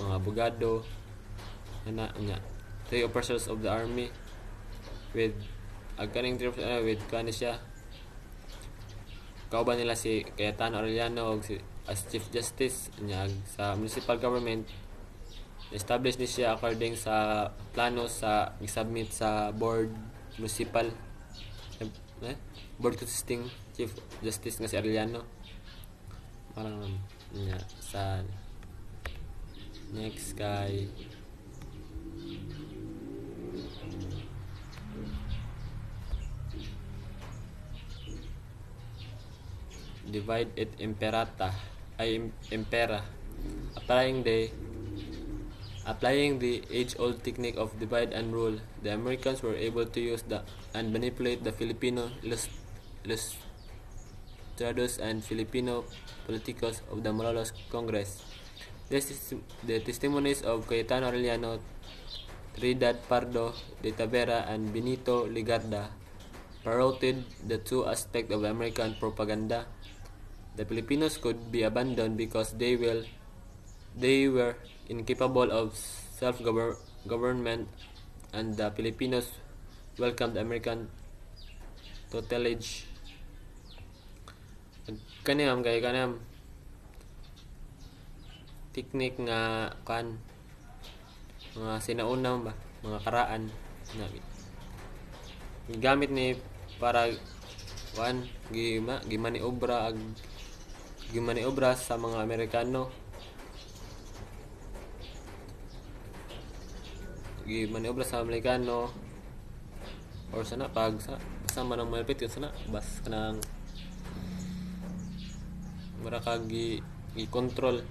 mga abogado, nya 3 officers of the army with with kani siya kauban nila si Cayetano Arellano og as Chief Justice nya sa municipal government establish ni siya according sa plano sa i-submit sa municipal board consisting Chief Justice nga si Arellano. Parang nya sa next kay divide et imperata ay impera applying the age-old technique of divide and rule. The Americans were able to use and manipulate the Filipino ilustrados and Filipino politicos of the Malolos Congress. The testimonies of Cayetano Arellano, Trinidad Pardo de Tavera, and Benito Ligarda parroted the two aspects of American propaganda. The Filipinos could be abandoned because they were incapable of self-government, and the Filipinos welcomed American tutelage. Kaniyam technique nga mga sinaunang ba mga karaan na gamit ni para gimaniobra sa mga Amerikano, or sana pag sa manang malapit yun sana bas kanang mura kag i-control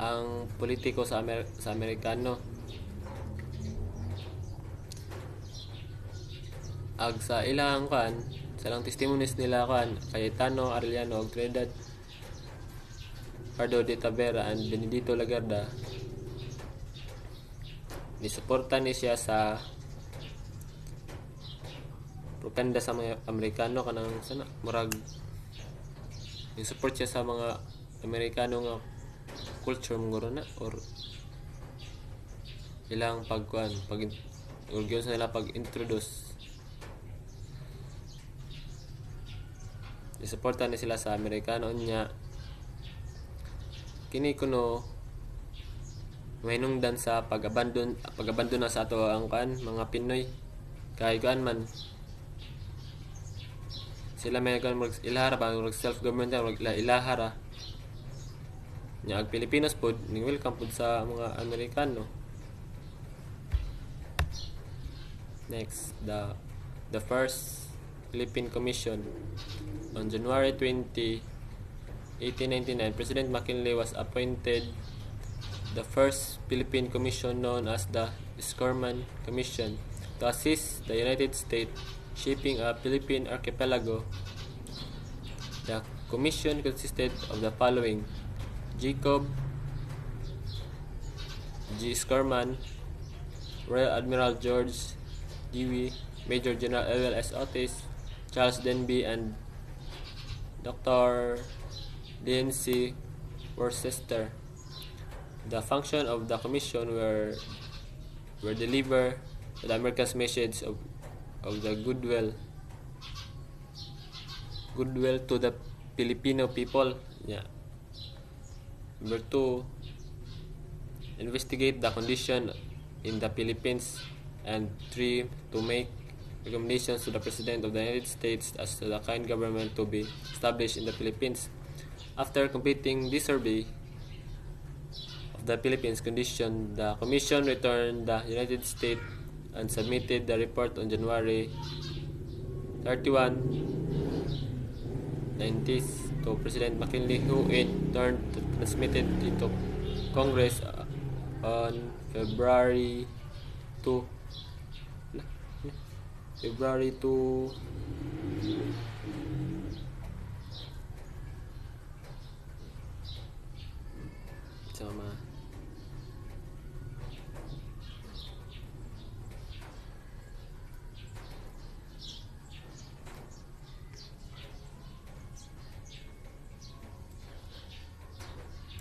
ang politiko sa Amerikano. Ag sa ilang testimonies nila Cayetano Arellano og Trinidad Pardo de Tavera and Benedito Lagarda, nisuporta ni siya sa propaganda sa mga Amerikano kanang sana murag yung support siya sa mga Amerikano nga culture munguro na or ilang orgyon sa nila pag-introduce. Isuporta ni sila sa Amerikano nya kini kuno mahinungdan sa pag-abandon na sa ato ang mga Pinoy kay man sila may ilahara pa self-government ilahara nya ag Pilipinos pod ning welcome pod sa mga Amerikano. Next, the first Philippine Commission. On January 20, 1899, President McKinley was appointed the first Philippine Commission, known as the Sherman Commission, to assist the United States shaping a Philippine archipelago. The commission consisted of the following: Jacob G. Sherman, Royal Admiral George Dewey, Major General L.S. Otis, Charles Denby, and Dr. D.N.C. Worcester. The function of the commission were deliver the America's message of the goodwill to the Filipino people. Yeah. Number 2, investigate the condition in the Philippines, and 3, to make recommendations to the President of the United States as to the kind government to be established in the Philippines. After completing this survey of the Philippines condition, the Commission returned the United States and submitted the report on January 31, 90s to President McKinley, who in turn transmitted it to Congress on February 2. Sama.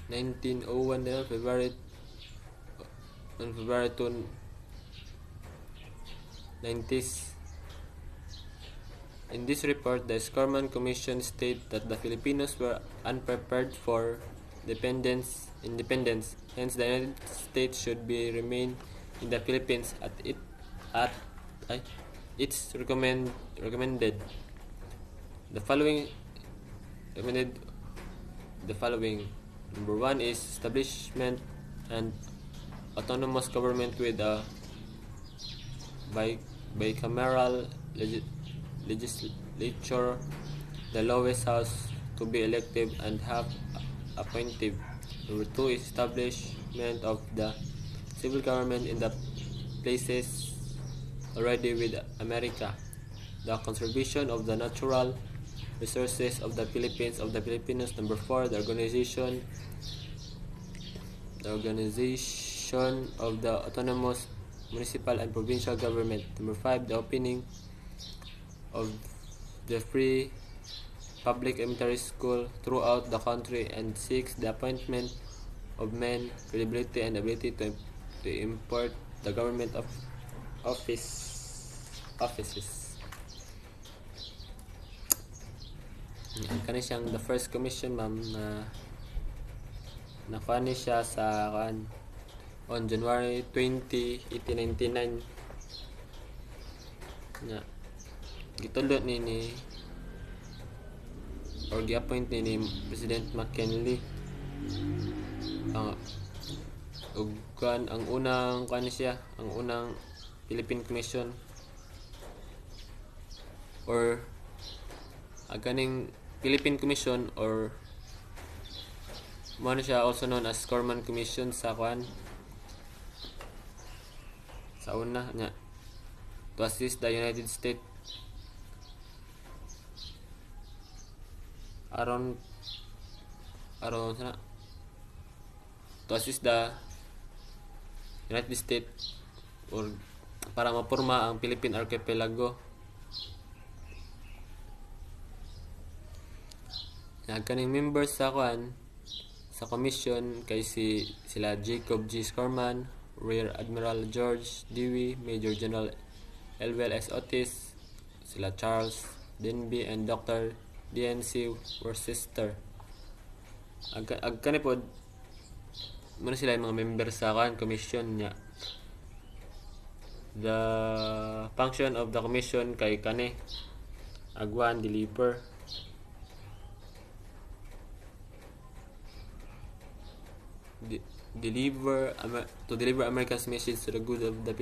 1901 din on February 2, 90s. In this report, the Scarman Commission stated that the Filipinos were unprepared for independence. Hence, the United States should be remain in the Philippines its recommended. The following. Number 1 is establishment and autonomous government with a bicameral legislature, the lowest house to be elective and half appointive. Number 2 is establishment of the civil government in the places already with America, the conservation of the natural resources of the Philippines of the Filipinos. Number 4, the organization of the autonomous municipal and provincial government. Number 5, the opening of the free public elementary school throughout the country. And 6, the appointment of men, credibility and ability to import the government of offices. Kani siyang the first commission, ma'am, na nakuha ni siya sa on January 20, 1899. Nga gitulot ni or gi-appoint ni President McKinley. Ug ang unang ang unang Philippine Commission or ganing Philippine Commission or mo na siya also known as Scarman Commission sa sa una nya to assist the United States aron sana to assist the United States or para maporma ang Philippine Archipelago. Kaning members sa commission kay sila Jacob G. Scarman, Rear Admiral George Dewey, Major General Elwell S. Otis, sila Charles Denby and Dr. D.N.C. Worcester. Kanipod muna sila yung mga members sa commission niya. The function of the commission kay agwan deliver America's message to the good of the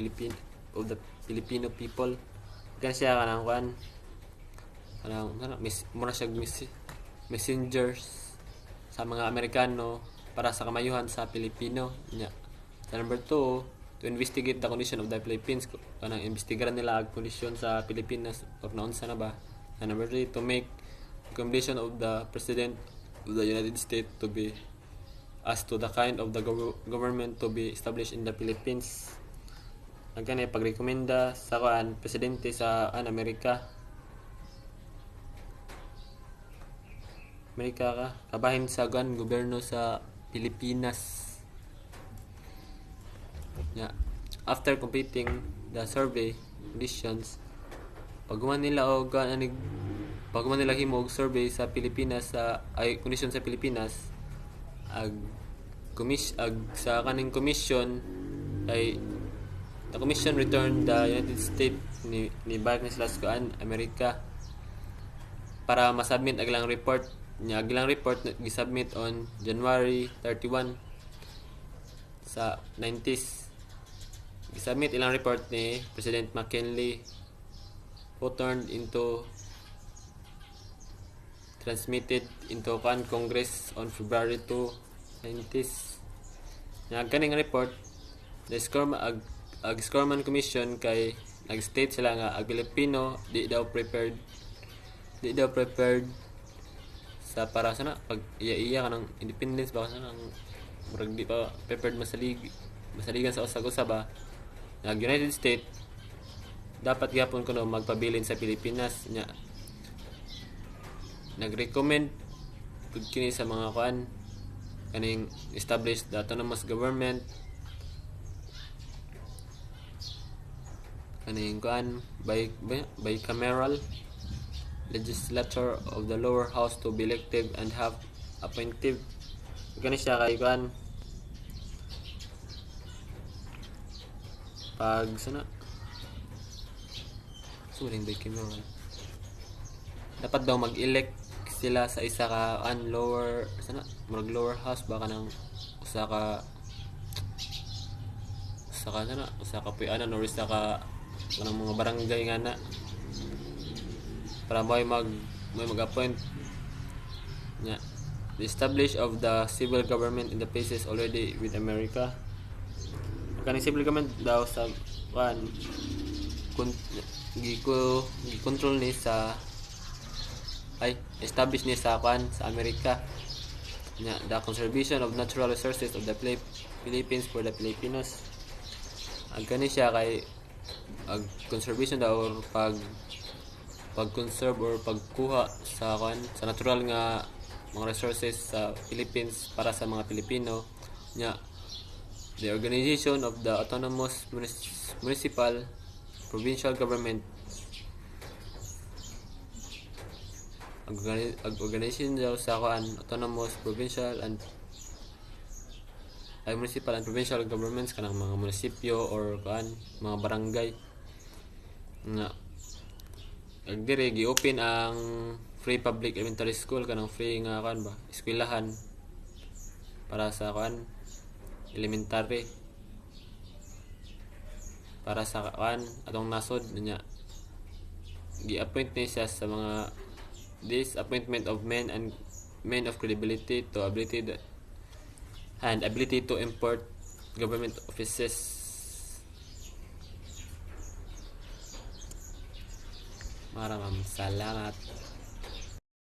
Filipino people. Kan siya muna siya messengers sa mga Amerikano para sa kamayuhan sa Pilipino nya. Sa number 2, to investigate the condition of the Philippines, kanang investigaran nila ang kondisyon sa Pilipinas or naunsa na ba. Sa number 3, to make recommendation of the President of the United States to be as to the kind of the government to be established in the Philippines. Ang pagrekomenda sa presidente sa Amerika kabahin sa gobyerno sa Pilipinas. Yeah. After completing the survey conditions, pagguman nila himog survey sa Pilipinas kondisyon sa Pilipinas, sa kaning commission ay the commission returned the United States ni balik na sila sa Amerika para masubmit aglang report niya. Aglang report gisubmit on January 31 sa 90s. Gisubmit ilang report ni President McKinley who turned into transmitted into Congress on February 2, 90s. Kaning report the Scarman Commission kay nag-state sila nga ang Pilipino di daw prepared sa para sana pag iya kanang independence ba sana ang murag di pa prepared masaligan sa usag-usab ba. United States dapat gyapon kuno magpabilin sa Pilipinas nya. Nag-recommend kini sa mga kaning establish the autonomous government, kaning kuan bicameral legislature of the lower house to be elective and have appointive. Kani siya kay kuan pag sana suring bicameral dapat daw mag-elect sila sa isa ka lower sana mag lower house baka nang usa ka puyanan or usa ka kanang mga barangay nga na para may mag-appoint nya. The establish of the civil government in the places already with America. Kaning civil government daw sa kan gi-control ni sa establish ni sa sa Amerika nya. The conservation of natural resources of the Philippines for the Filipinos. Ang kani siya kay conservation daw or pag-conserve or pagkuha sa sa natural nga mga resources sa Philippines para sa mga Pilipino nya. The organization of the autonomous municipal provincial government organization daw sa autonomous provincial and municipal and provincial governments kanang mga munisipyo or mga barangay nga. Dire gi-open ang free public elementary school kanang free nga eskwelahan para sa elementary para sa atong nasod nya. Gi-appoint ni siya sa mga this appointment of men of credibility to ability to import government offices. Maraming salamat.